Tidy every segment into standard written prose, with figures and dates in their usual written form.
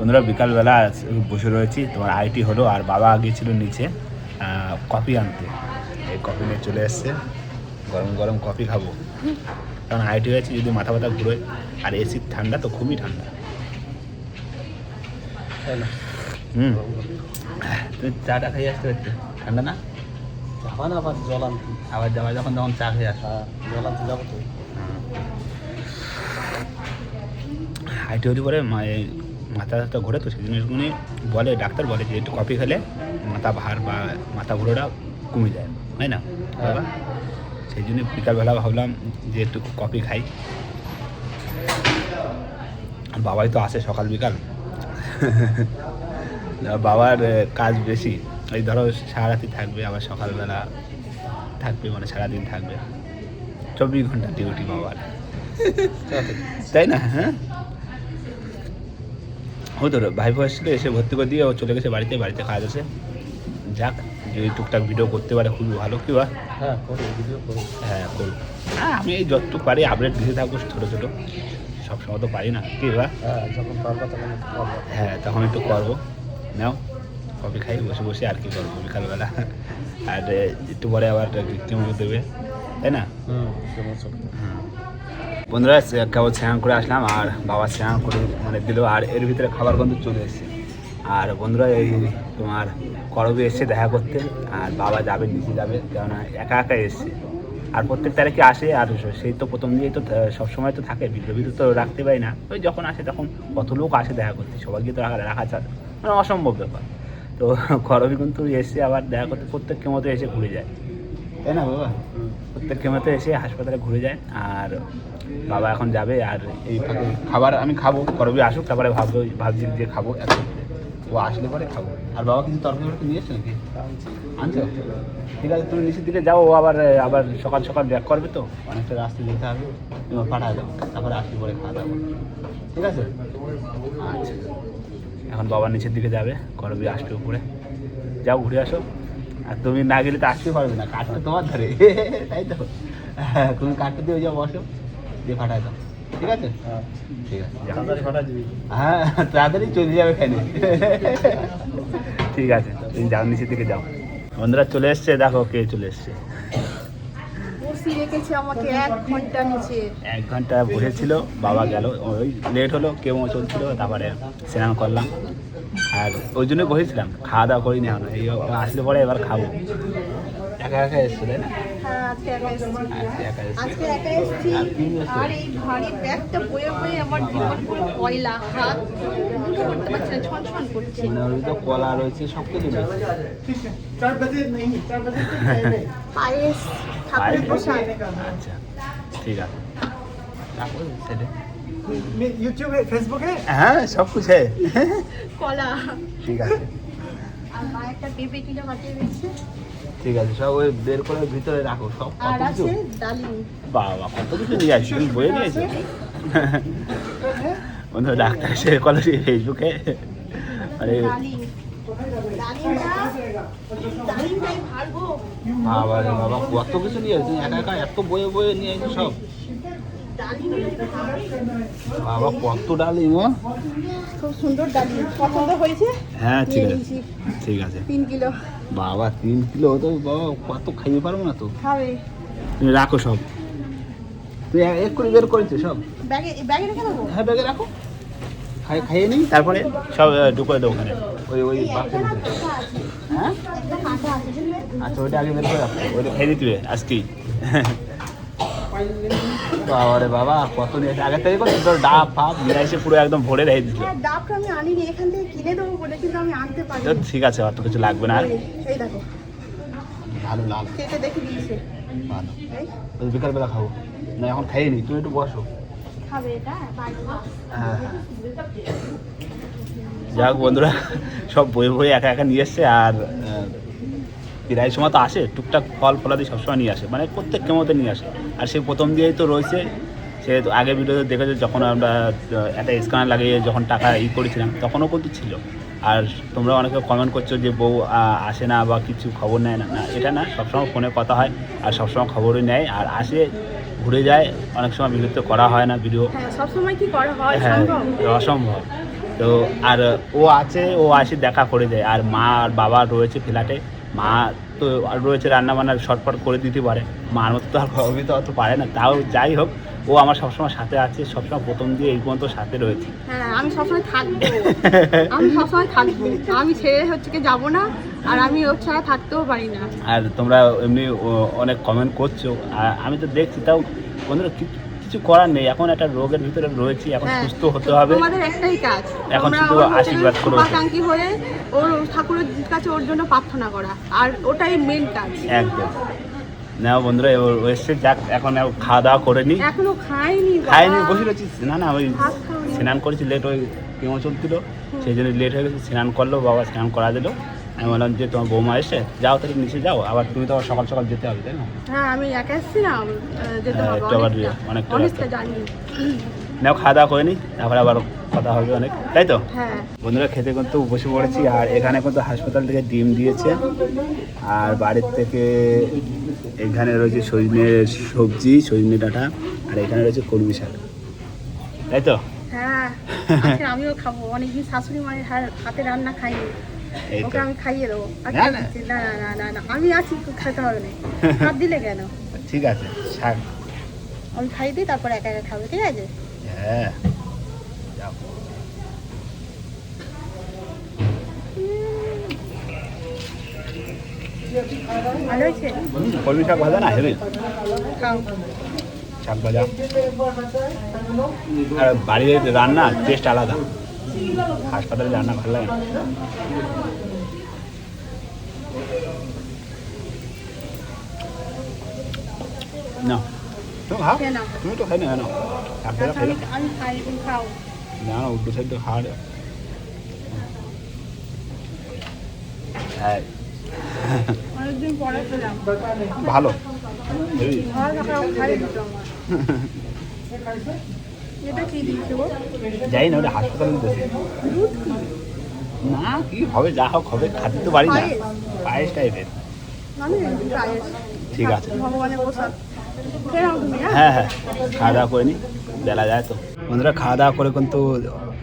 বন্ধুরা বিকালবেলা বসে রয়েছি, তোমার আইটি হলো আর বাবা গিয়েছিল নিচে কফি আনতে। এই কফি নিয়ে চলে এসছে, গরম গরম কফি খাবো, কারণ আইটি হয়েছে যদি মাথা ব্যথা ঘুরে, আর এসির ঠান্ডা তো খুবই ঠান্ডা। তুমি চাটা খাইয়ে আসতে হচ্ছে, ঠান্ডা না? যাবা না আবার জল আনতে, আবার যাওয়া যখন তখন চা খেয়ে আসা। জল আনতে যাবো তো। আইটি হলে পরে মাথা ব্যথা ঘুরে, তো সেই জিনিসগুলি বলে, ডাক্তার বলে যে একটু কফি খেলে মাথা ভার বা মাথা ঘুরেটা কমে যায়, তাই না বাবা? সেই জন্য বিকালবেলা ভাবলাম যে একটু কফি খাই। বাবাই তো আসে সকাল বিকাল, বাবার কাজ বেশি, এই ধরো সারারাতি থাকবে, আবার সকালবেলা থাকবে, মানে সারাদিন থাকবে, 24 ঘন্টা ডিউটি বাবার, তাই না? হ্যাঁ, হতো ভাইপো এসেছিল, এসে ভর্তি করে দিয়ে ও চলে গেছে বাড়িতে, বাড়িতে কাজ আছে। যাক, যদি টুকটাক ভিডিও করতে পারে খুবই ভালো, কি বা? হ্যাঁ করো, ভিডিও করো। হ্যাঁ করবো, হ্যাঁ আমি এই যতটুকু পারি আপডেট দিতে থাকবো, ছোটো ছোটো, সবসময় তো পারি না, কি বা? হ্যাঁ যখন পারবা তখন করবো। হ্যাঁ তখন একটু করবো। নাও কফি খাই বসে বসে, আর কি করবো বিকালবেলা। আর একটু পরে আবার কেমন দেবে, তাই না? বন্ধুরা কেবল স্নান করে আসলাম, আর বাবা স্নান করে মানে দিল, আর এর ভিতরে খাবার গন্ধ চলে এসেছে। আর বন্ধুরা এই তোমার করবে এসছে দেখা করতে, আর বাবা যাবে নিচে যাবে, কেননা একা একা এসছে, আর প্রত্যেক তারিখে আসে, আর সেই তো প্রথম দিয়েই তো সবসময় তো থাকে, ভিডিও তো রাখতে পারি না, ওই যখন আসে তখন কত লোক আসে দেখা করতে, সবাইকে তো রাখা মানে অসম্ভব ব্যাপার। তো করবি কিন্তু এসে আবার দেখা করতে প্রত্যেককে মতো এসে ঘুরে যায়, তাই না বাবা? প্রত্যেককে মতো এসে হাসপাতালে ঘুরে যায়। আর বাবা এখন যাবে, আর এই খাবার আমি খাবো, করবি আসুক, তারপরে ভাবছি যে খাবো, ও আসলে পরে খাবো। আর বাবা কিছু তরকারি নিয়ে এসছে নাকি? আনছো? ঠিক আছে, তুমি নিচের দিকে যাও, ও আবার আবার সকাল সকাল ব্যাক করবে, তো অনেকটা রাস্তা যেতে হবে, তুমি পাঠায় দাও, তারপরে আসলে পরে খাওয়া দাওয়া, ঠিক আছে? আচ্ছা, এখন বাবা নিচের দিকে যাবে, করবি আসবে উপরে, যাও ঘুরে আসো। আর তুমি না গেলে তো আসতে পারবে না, কাঠটা তোমার ধরে, তাই তো? হ্যাঁ, তুমি কাঠটা দিয়ে যাও, বসো, দিয়ে ফাটাই দাও, ঠিক আছে? হ্যাঁ ঠিক আছে, তাড়াতাড়ি ফাটাই দিবি। হ্যাঁ তাড়াতাড়ি চলে যাবে এখানে। ঠিক আছে, তুমি যাও নিচের দিকে যাও। বন্ধুরা চলে এসছে, দেখো কে চলে এসছে। বসিয়ে রেখেছে আমাকে 1 ঘন্টা নিচে। 1 ঘন্টা বসেছিল, বাবা গেল, ওই লেট হলো, কেমন চলছিল, তারপরে স্নান করলাম, আর ওই জন্যই বসেছিলাম, খাওয়া দাওয়া করিনি এখন, এই আসলে পরে এবার খাবো। একা একা এসছো, তাই না? হ্যাঁ আজকে একা এসেছি। আজকে একা এসছি। আজকে একা এসেছি, আর কি নিয়েছো? আর এই ভারী ব্যাগটা বয়ে বয়ে আমার জীবন পুরো কয়লা, হাত মুঠো করতে পারছি না, ছনছন করছে। মানে ওর ভিতরে কলা রয়েছে, সব কিছু রয়েছে। পায়েস, ঠাকুরের প্রসাদ। আচ্ছা ঠিক আছে, তারপর সেটা ইউটিউবে, ফেসবুকে হ্যাঁ সব কিছু কলা ঠিক আছে, আর মা একটা পেঁপে কিলো কাটিয়ে দিয়েছে, ঠিক আছে, সব ওই বের করে ভিতরে রাখো, সব আর কত কিছু। আছে ডালিম। বাবা কত কিছু নিয়ে আসছি, তুমি বয়ে নিয়েছো। বন্ধু ডাক্তার সে কলেজে ফেসবুকে, আরে ডালিম, ডালিমটাই ভারবো। বাবা রে বাবা, কত কিছু নিয়ে আসছি, একা একা এত বয়ে বয়ে নিয়ে আসছি সব। বাবা কত ডালিম, খুব সুন্দর ডালিম, পছন্দ হয়েছে। হ্যাঁ ঠিক নিয়ে আছে, নিয়েছি ঠিক আছে। 3 কিলো। বাবা 3 কিলো তো বাবা, কত খাইয়ে পারবো না তো। খাবে তুমি রাখো সব, তুই এক করে বের করেছো সব। ব্যাগে রেখে দেবো। হ্যাঁ ব্যাগে রাখো, খাইয়ে নিই, তারপরে সব ঢুকে দেবো ওখানে, ওই বাক্সের ভিতরে। হ্যাঁ একটা কাঁটা আছে বুঝলে? আচ্ছা, ওইটা আগে বের করে রাখো, ওইটা খাইয়ে দিতে হবে আজকেই। বাবা রে বাবা, কত নিয়ে এসে আগে থেকে তোর ডাব ফাপ নিয়ে এসে পুরো একদম ভরে রেখে দিচ্ছিল। হ্যাঁ ডাবটা আমি আনিনি, এখান থেকে কিনে দেবো বলে, কিন্তু আমি আনতে পারি। তো ঠিক আছে, অত কিছু লাগবে না আর। এই দেখো ভালো লাল কেটে দেখে দিয়েছে। ভালো, এই ওই বিকালবেলা খাবো না, এখন খাইয়ে নি, তুমি একটু বসো। খাবে এটা বাড়ি। হ্যাঁ যাক বন্ধুরা, সব বয়ে বয়ে একা একা নিয়ে এসছে, আর প্রায় সময় তো আসে, টুকটাক ফল ফলাদি সবসময় নিয়ে আসে, মানে প্রত্যেক কেমতে নিয়ে আসে। আর সে প্রথম দিয়েই তো রয়েছে, সে তো আগে ভিডিওতে দেখেছে, যখন আমরা একটা স্ক্যানার লাগিয়ে যখন টাকা করেছিলাম তখনও কিন্তু ছিল। আর তোমরা অনেকে কমেন্ট করছো যে বউ আসে না বা কিছু খবর নেয় না, না এটা না, সবসময় ফোনে কথা হয়, আর সবসময় খবরই নেয়, আর আসে ঘুরে যায়, অনেক সময় ভিডিও তো করা হয় না ভিডিও। হ্যাঁ সবসময় কি করা হয় হ্যাঁ সম্ভব? অসম্ভব। তো আর ও আছে, ও আসি দেখা করে যায়। আর মা আর বাবা রয়েছে ফ্ল্যাটে, মা তো আর রয়েছে রান্না বান্না শর্টফট করে দিতে পারে, মার মতো তো আর সবই তো অত পারে না। তাও যাই হোক, ও আমার সবসময় সাথে আছে, সবসময় প্রথম দিয়ে এই পর্যন্ত সাথে রয়েছে। হ্যাঁ আমি সবসময় থাকবো, আমি সবসময় থাকবো, আমি ছেড়ে হচ্ছে কি যাবো না, আর আমি ওর ছাড়া থাকতেও পারি না। আর তোমরা এমনি অনেক কমেন্ট করছো, আর আমি তো দেখছি, তাও বন্ধুরা কিছু করার নেই, এখন একটা রোগের ভিতরে রয়েছি, এখন হ্যাঁ, সুস্থ হতে হবে। তোমাদের একটাই কাজ, এখন তোমরা শুধু ওর আশীর্বাদ করো। শুভাকাঙ্ক্ষী হয়ে ওর ঠাকুরের কাছে ওর জন্য প্রার্থনা করা, আর ওটাই মেন কাজ। একদম। না বন্ধুরা, ও এসছে, যাক এখন খাওয়া দাওয়া করে নি। এখনো খাইনি বাবা। খাইনি, বসে রয়েছি। না না, ওই ভাত খাওনি। স্নান করেছি, লেট, ওই কেমন চলছিল, সেই জন্য লেট হয়ে গেছে। স্নান করলো, বাবা স্নান করা দিল। আমি বললাম যে তোমার বৌমা এসে যাও, তাহলে নিচে যাও, আবার তুমি তো আবার সকাল সকাল যেতে হবে, তাই না? হ্যাঁ আমি একা এসেছিলাম, যেতে হ্যাঁ, হবে একটু আবার অনেকটা অনেকটা জানি। নাও, খাওয়া দাওয়া করে নি, তারপরে আবার কথা হবে অনেক, তাই তো? হ্যাঁ বন্ধুরা খেতে কিন্তু বসে পড়েছি। আর এখানে কিন্তু হাসপাতাল থেকে ডিম দিয়েছে, আর বাড়ির থেকে এখানে রয়েছে সজনে সবজি, সজনে ডাঁটা, আর এখানে রয়েছে কলমি শাক, তাই তো? হ্যাঁ আজকে আমিও খাবো, অনেকদিন শাশুড়ি মায়ের হাতে রান্না খাইনি, এই তো। ওকে আমি খাইয়ে দেবো। আর না, কি না। দিচ্ছি? না না না না না, আমি আছি, খেতে হবে না, হাত দিলে কেন? ঠিক আছে, শাক। আমি খাইয়ে দিই, তারপর একা একা খাবে, ঠিক আছে? হ্যাঁ, যাও। ভালো হয়েছে? কলমি শাক ভাজা না, হেবি খাও। শাক ভাজা। আর বাড়ির রান্না টেস্ট আলাদা, হাসপাতালে রান্না ভালো লাগে না। না, তুমি খাও, খেয়ে নাও। তুমি তো খাই না কেন? শাক ভাজা খাই না, আমি খাই, তুমি খাও। জানো উল্টো সাইড খাওয়া যায়। হ্যাঁ, অনেকদিন পরে খেলাম, ভালো, হেবি। ঘর খাও, খাই দিত আমার। এটা কি দিচ্ছে গো? যাই না, ওটা হাসপাতালে দিতেছে। দুধ কি? না, কি হবে, যা হোক হবে, খাতে তো পারি না। পায়েস? পায়েস টাইপের। আমি পায়েস। ঠিক আছে। ভগবানের প্রসাদ। খেয়ে নাও তুমি, হ্যাঁ? হ্যাঁ হ্যাঁ, খাওয়া দাওয়া করে নি, বেলা যায় তো। বন্ধুরা খাওয়া দাওয়া করে কিন্তু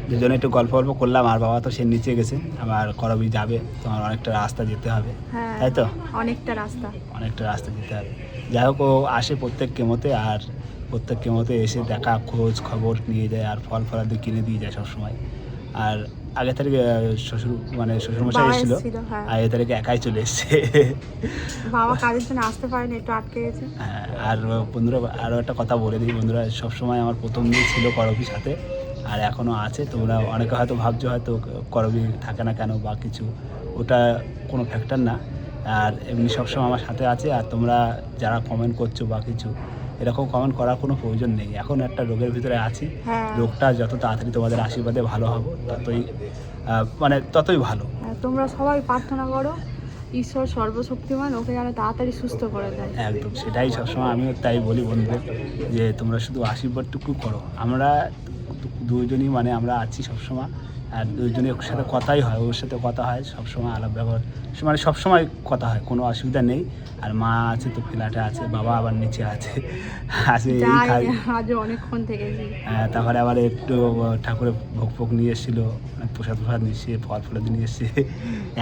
দুজনে একটু গল্প করলাম। আর বাবা তো সে নিচে গেছে, আবার করবি যাবে, তোমার অনেকটা রাস্তা যেতে হবে, হ্যাঁ, তাই তো? অনেকটা রাস্তা। অনেকটা রাস্তা যেতে হবে। যাই হোক, ও আসে প্রত্যেক কেমোতে, আর প্রত্যেক কেমোতে এসে দেখা খোঁজ খবর নিয়ে যায়, আর ফল ফলাদি কিনে দিয়ে যায় সবসময়। আর আগে তারিখে শ্বশুরমশাই বাবা এসেছিল, এসেছিল, হ্যাঁ। আর এ তারিখে একাই চলে এসছে। বাবা কাজের জন্য আসতে পারেনি, একটু আটকে গেছে। হ্যাঁ, আর বন্ধুরা আরও একটা কথা বলে দিই, বন্ধুরা সবসময় আমার প্রথম দিন ছিল করবির সাথে, আর এখনও আছে। তোমরা অনেকে হয়তো ভাবছো হয়তো করবি থাকে না কেন বা কিছু, ওটা কোনো ফ্যাক্টর না। আর এমনি সবসময় আমার সাথে আছে। আর তোমরা যারা কমেন্ট করছো বা কিছু, এরকম কমেন্ট করার কোনো প্রয়োজন নেই। এখন একটা রোগের ভিতরে আছি, হ্যাঁ। রোগটা যত তাড়াতাড়ি তোমাদের আশীর্বাদে ভালো হবো, ততই ভালো। তোমরা সবাই প্রার্থনা করো, ঈশ্বর সর্বশক্তিমান ওকে যেন তাড়াতাড়ি সুস্থ করে দেয়। একদম, সেটাই সবসময় আমিও তাই বলি বন্ধুদের, যে তোমরা শুধু আশীর্বাদটুকু করো। আমরা দুজনই আমরা আছি সবসময়, আর দুজনের সাথে কথাই হয়, ওর সাথে কথা হয় সবসময়, আলাপ ব্যবহার সবসময় কথা হয়, কোনো অসুবিধা নেই। আর মা আছে তো ফ্ল্যাটে আছে, বাবা আবার নিচে আছে, এই খাই। আজ অনেকক্ষণ থেকেছি। তারপরে আবার একটু ঠাকুরের ভোগ ফোগ নিয়ে এসেছিলো, প্রসাদ নিয়ে এসছে, ফল ফলাদি নিয়ে এসছে,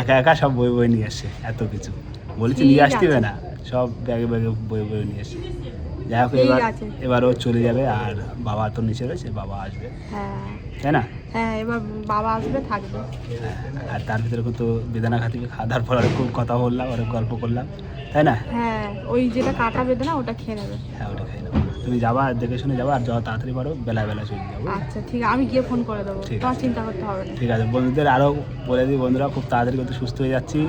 একা একা সব বই নিয়ে এসছে, এত কিছু বলেছি নিয়ে আসতে হবে না, সব ব্যাগে বই নিয়ে এসছে। যাই হোক, এবার ও চলে যাবে, আর বাবা তো নিচে রয়েছে, বাবা আসবে, হ্যাঁ তাই না? হ্যাঁ, এবার বাবা আসবে, থাকবে। আর তার ভিতরে কিন্তু বেদানা খাতিকে খাওয়া দাওয়ার পর খুব কথা বললাম, অনেক গল্প করলাম, তাই না? হ্যাঁ, ওই যেটা কাটা বেদনা ওটা খেয়ে নেবে। হ্যাঁ, ওটা খেয়ে নেবো। তুমি যাবা, দেখে শুনে যাবা, আর যত তাড়াতাড়ি পারো বেলা চলে যাবো। আচ্ছা ঠিক আছে, আমি গিয়ে ফোন করে দেবো, ঠিক তোমার আছে। চিন্তা করতে হবে না। ঠিক আছে, বন্ধুদের আরও বলে দিই, বন্ধুরা খুব তাড়াতাড়ি কিন্তু সুস্থ হয়ে যাচ্ছি।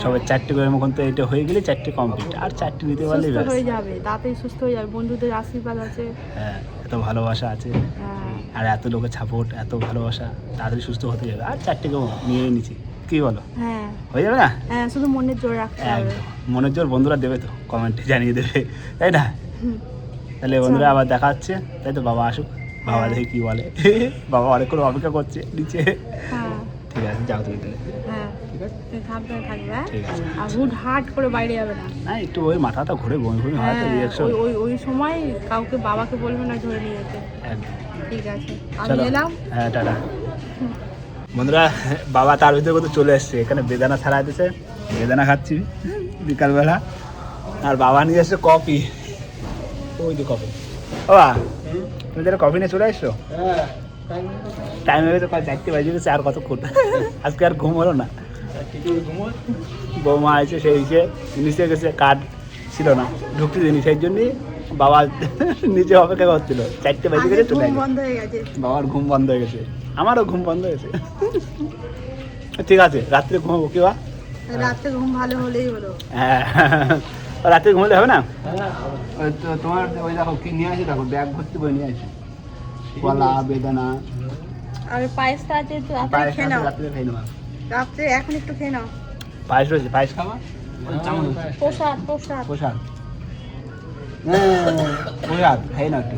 সবাই 4টে করে মতন তো এটা হয়ে গেলে 4টে কমপ্লিট, আর 4টে নিতে পারলেই সুস্থ ব্যাস। হয়ে যাবে, তাড়াতাড়ি সুস্থ হয়ে যাবে, বন্ধুদের আশীর্বাদ আছে। হ্যাঁ, এত ভালোবাসা আছে, হ্যাঁ আর এত লোকের সাপোর্ট, এত ভালোবাসা, তাড়াতাড়ি সুস্থ হতে যাবে। আর 4টেকে নিয়ে নিচ্ছি, কী বলো? হ্যাঁ হয়ে যাবে না? হ্যাঁ, শুধু মনের জোর রাখতে হবে। একদম, মনের জোর বন্ধুরা দেবে তো, কমেন্টে জানিয়ে দেবে, তাই না? হুম। তাহলে বন্ধুরা আবার দেখা হচ্ছে, তাই তো? বাবা আসুক, বাবা দেখে কী বলে। বাবা অনেকক্ষণ অপেক্ষা করছে নিচে। হ্যাঁ ঠিক আছে, যাও তুমি তাহলে। হ্যাঁ, ঠিক আছে, তুমি সাবধানে থাকবে, হ্যাঁ? ঠিক আছে। আর হুট হাট করে বাইরে যাবে না। না, একটু ওই মাথাটা ঘুরে বমি হয় তো, হ্যাঁ, রিয়াকশন। ওই সময় কাউকে, বাবাকে বলবে না ধরে নিয়ে যেতে। একদম। ঠিক আছে, আমি চলো, এলাম। হ্যাঁ, টাটা। হুম। বন্ধুরা বাবা তার ভিতরে কত চলে এসছে, এখানে বেদানা ছাড়া দিছে, বেদানা খাচ্ছি বিকালবেলা। আর বাবা নিয়ে এসছে কফি, ওই যে কফি। বাবা তুমি তাহলে কফি নিয়ে চলে এসছো? হ্যাঁ টাইম হয়ে গেছে, 4টে বাজে গেছে, আর কতক্ষণ? আজকে আর ঘুম হলো না। বৌমা আছে সেই নিচে গেছে, কার্ড ছিল না, ঢুকতে দিনি, সেই জন্যই বাবা নিচে অপেক্ষা করছিল। 4টে বাজে গেছে, চলে ঘুম গেছে। বন্ধ হয়ে গেছে। বাবার ঘুম বন্ধ হয়ে গেছে, আমারও ঘুম বন্ধ হয়েছে। ঠিক আছে, রাত্রে ঘুমাবো কি বা? রাতে ঘুম ভালো হলেই হলো। হ্যাঁ, রাত্রে ঘুমালে হবে না? হ্যাঁ ওই তো তোমার ওই দেখো কি নিয়ে আসি, দেখো ব্যাগ ভর্তি করে নিয়ে আসি, কলা, বেদানা, আর পায়েসটা আছে, একটু রাতে পায়েস খেয়ে নাও। রাত্রে খাই নেওয়া। রাত্রে এখন একটু খেয়ে নাও। পায়েস রয়েছে, পায়েস খাওয়া চামচ প্রসাদ প্রসাদ। প্রসাদ, প্রসাদ খাই না একটু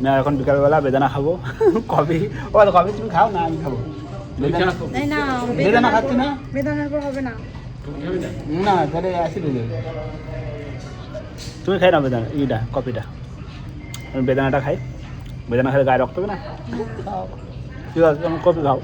না। এখন বিকালবেলা বেদানা খাবো, কফি। ও কফি তুমি খাও না, আমি খাবো বেদানা। এই না বেদানা খাচ্ছি না, বেদানার পর হবে না। না তাহলে অ্যাসিড হয়ে যাবে। তুমি খাই না বেদানা, ইটা কফিটা, আমি বেদানাটা খাই। বেদানা খেলে গায়ে রক্ত হবে না। ঠিক আছে, তুমি কফি খাও।